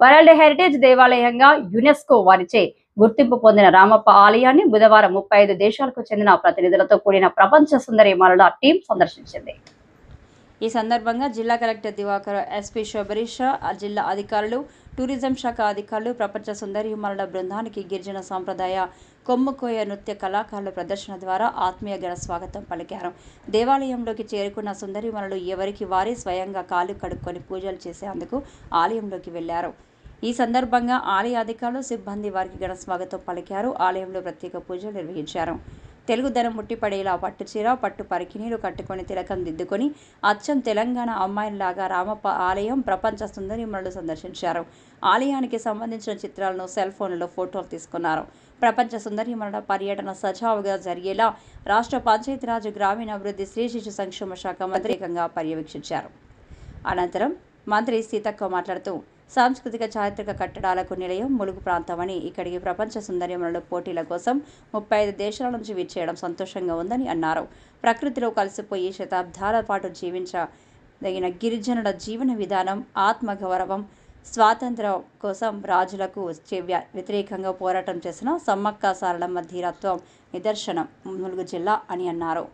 World heritage దేవాలయంగా UNESCO వారిచే గుర్తింపు పొందిన రామప్ప ఆలయాన్ని బుధవారం 35 దేశాలకు చెందిన ప్రతినిధులతో కూడిన ప్రపంచ సుందరీమణుల టీం సందర్శించింది. ఈ సందర్భంగా జిల్లా కలెక్టర్ దివాకర్, ఎస్పీ శబరీష, జిల్లా అధికారులు, టూరిజం శాఖ అధికారులు ప్రపంచ సుందరీమణుల బృందానికి గిరిజన సాంప్రదాయ కొమ్ముకోయ నృత్య కళాకారుల ప్రదర్శన ద్వారా ఆత్మీయ ఘన స్వాగతం పలికారు. దేవాలయంలోకి చేరుకున్న సుందరీమణులు ఎవరికి వారే స్వయంగా కాళ్ళు కడుక్కొని పూజలు చేసేందుకు ఆలయంలోకి వెళ్లారు. ఈ సందర్భంగా ఆలయ అధికారులు, సిబ్బంది వారికి ఘన స్వాగతం పలికారు. ఆలయంలో ప్రత్యేక పూజలు నిర్వహించారు. తెలుగుదనం ముట్టిపడేలా పట్టుచీర, పట్టు పరికిణీలు కట్టుకొని తిలకం దిద్దుకొని అచ్చం తెలంగాణ అమ్మాయిలాగా రామప్ప ఆలయం ప్రపంచ సుందరీమణులు సందర్శించారు. ఆలయానికి సంబంధించిన చిత్రాలను సెల్ ఫోన్లలో ఫోటోలు తీసుకున్నారు. ప్రపంచ సుందరీమణుల పర్యటన సజావుగా జరిగేలా రాష్ట్ర పంచాయతీరాజ్ గ్రామీణాభివృద్ధి, స్త్రీ శిశు సంక్షేమ శాఖ మంత్రికంగా పర్యవేక్షించారు. అనంతరం మంత్రి సీతక్క మాట్లాడుతూ, సాంస్కృతిక చారిత్రక కట్టడాలకు నిలయం ములుగు ప్రాంతమని, ఇక్కడికి ప్రపంచ సుందరీమణుల పోటీల కోసం 35 దేశాల నుంచి విచ్చేయడం సంతోషంగా ఉందని అన్నారు. ప్రకృతిలో కలిసిపోయి శతాబ్దాల పాటు జీవించదగిన గిరిజనుల జీవన విధానం, ఆత్మగౌరవం, స్వాతంత్ర్యం కోసం రాజులకు వ్యతిరేకంగా పోరాటం చేసిన సమ్మక్క సారలమ్మ ధీరత్వం నిదర్శనం ములుగు జిల్లా అని అన్నారు.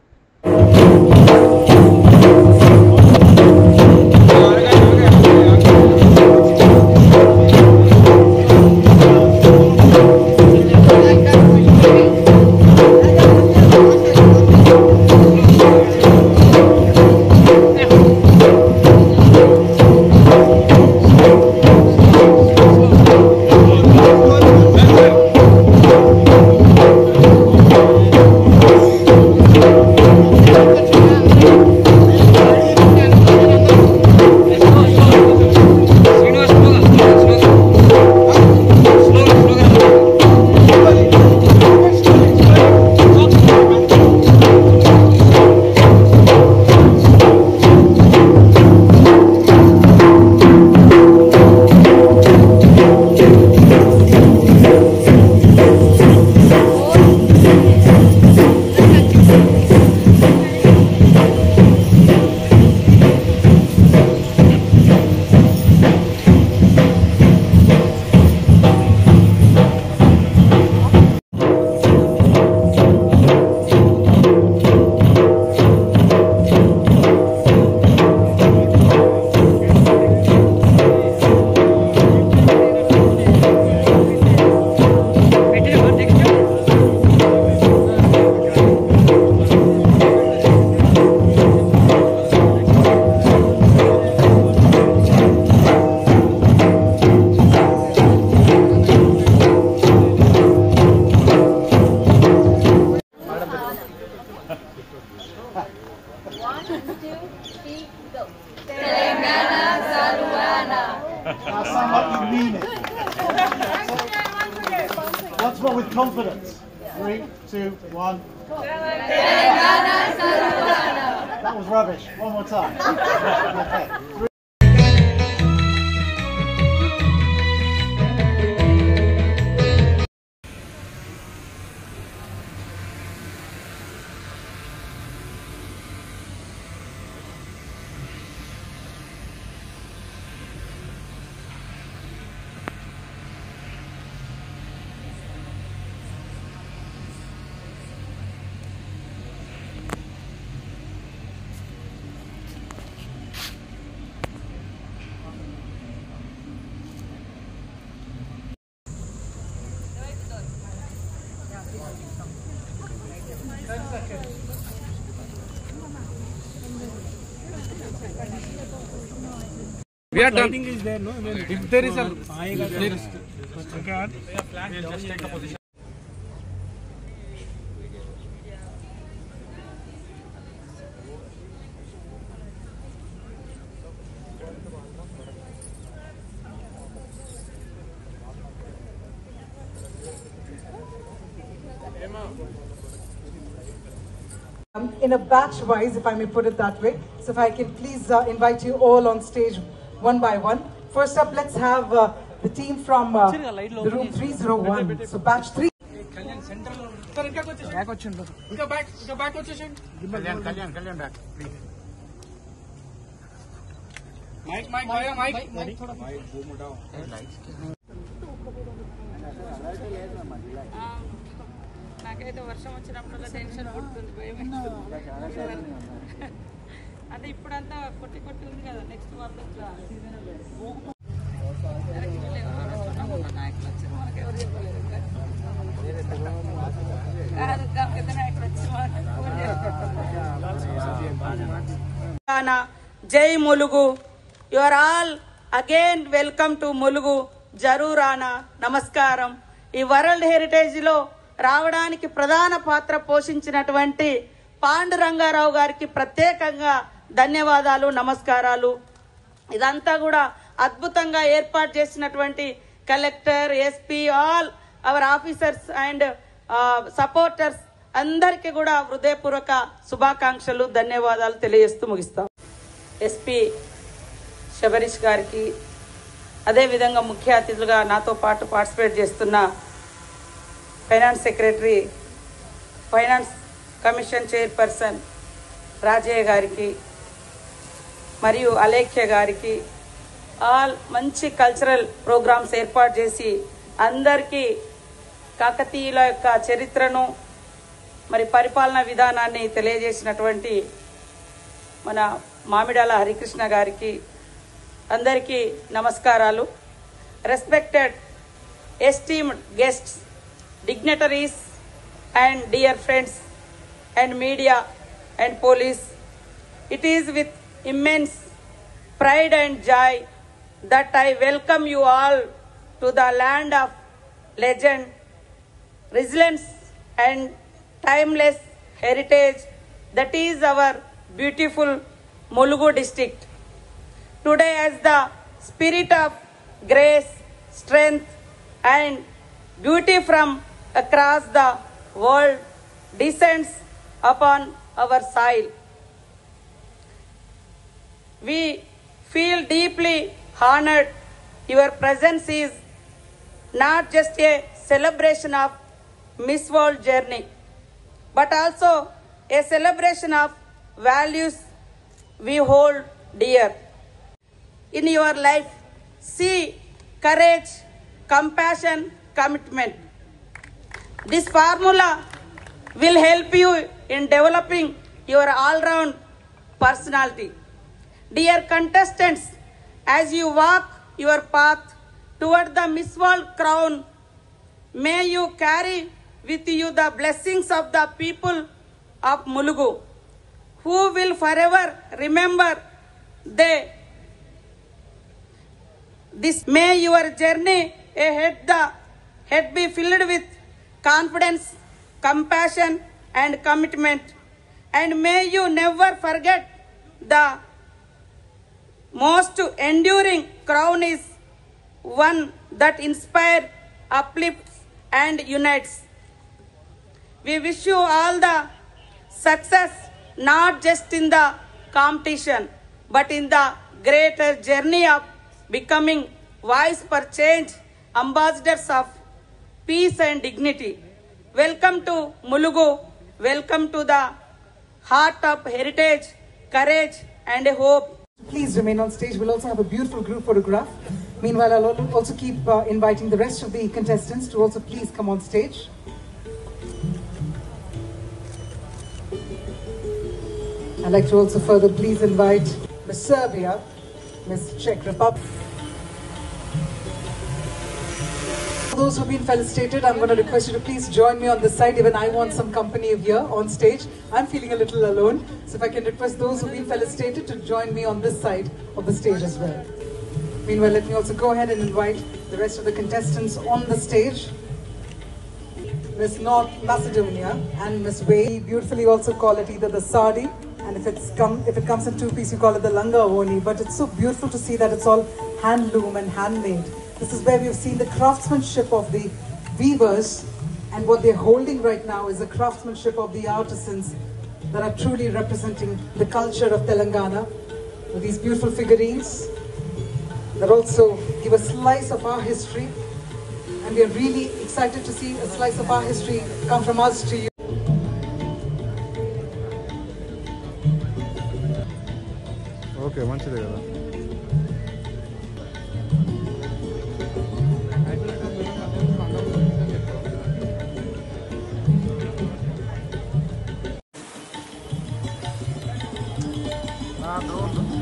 Once more with confidence. 3, 2, 1. That was rubbish. One more time. Okay. We are done. Is there, no? If there is a there is okay. We'll just take the position. In a batch wise, if I may put it that way. So if I can please invite you all on stage one by one. First up, let's have the team from the room 301. So batch 3. నాకైతే వర్షం వచ్చినప్పుడు tension పుడుతుంది, భయం. అదే ఇప్పుడంతా కొట్టి ఉంది కదా, నెక్స్ట్ వాళ్ళు నాయకులు వచ్చారు, మనకు ఎవరు చెప్పలేదు. పెద్ద నాయకులు వచ్చి జై Mulugu. You are all again welcome to Mulugu. జరూరానా నమస్కారం. ఈ వరల్డ్ హెరిటేజ్ లో రావడానికి ప్రధాన పాత్ర పోషించినటువంటి పాండురంగారావు గారికి ప్రత్యేకంగా ధన్యవాదాలు, నమస్కారాలు. ఇదంతా కూడా అద్భుతంగా ఏర్పాటు చేసినటువంటి collector, SP, all our officers and supporters అందరికీ కూడా హృదయపూర్వక శుభాకాంక్షలు, ధన్యవాదాలు తెలియజేస్తూ ముగిస్తాం. ఎస్పీ శబరీష్ గారికి, అదేవిధంగా ముఖ్య అతిథులుగా నాతో పాటు పార్టిసిపేట్ చేస్తున్న finance secretary, finance commission chairperson Rajaiah గారికి మరియు అలేఖ్య గారికి, ఆల్ మంచి కల్చరల్ ప్రోగ్రామ్స్ ఏర్పాటు చేసి అందరికీ కాకతీయుల యొక్క చరిత్రను మరి పరిపాలనా విధానాన్ని తెలియజేసినటువంటి మన మామిడాల హరికృష్ణ గారికి అందరికీ నమస్కారాలు. Respected esteemed guests, dignitaries and dear friends and media and police, it is with immense pride and joy that I welcome you all to the land of legend, resilience and timeless heritage that is our beautiful Mulugu district. Today, as the spirit of grace, strength and beauty from across the world descends upon our soil, we feel deeply honored. Your presence is not just a celebration of Miss World journey, but also a celebration of values we hold dear. In your life, see courage, compassion, commitment. This formula will help you in developing your all-round personality. Dear contestants, as you walk your path toward the Miss World crown, may you carry with you the blessings of the people of Mulugu, who will forever remember this. May your journey ahead be filled with confidence, compassion and commitment, and may you never forget the most enduring crown is one that inspires, uplifts and unites. We wish you all the success, not just in the competition but in the greater journey of becoming voice for change, ambassadors of peace and dignity. Welcome to Mulugu. Welcome to the heart of heritage, courage and hope. Please remain on stage. We'll also have a beautiful group photograph. Meanwhile, I'll also keep inviting the rest of the contestants to also please come on stage. I'd like to also further please invite Miss Serbia, Miss Czech Republic. Those who've been felicitated, I'm going to request you to please join me on this side. Even I want some company here on stage. I'm feeling a little alone. So if I can request those who've been felicitated to join me on this side of the stage as well. Meanwhile, let me also go ahead and invite the rest of the contestants on the stage. Miss North Macedonia and Miss Way. Beautifully also call it either the sari, and if it comes in two-piece, you call it the langa oni. But it's so beautiful to see that it's all handloom and handmade. This is where we've seen the craftsmanship of the weavers, and what they're holding right now is the craftsmanship of the artisans that are truly representing the culture of Telangana. With these beautiful figurines that also give a slice of our history, and we are really excited to see a slice of our history come from us to you. Okay, మంచిదే కదా. drone.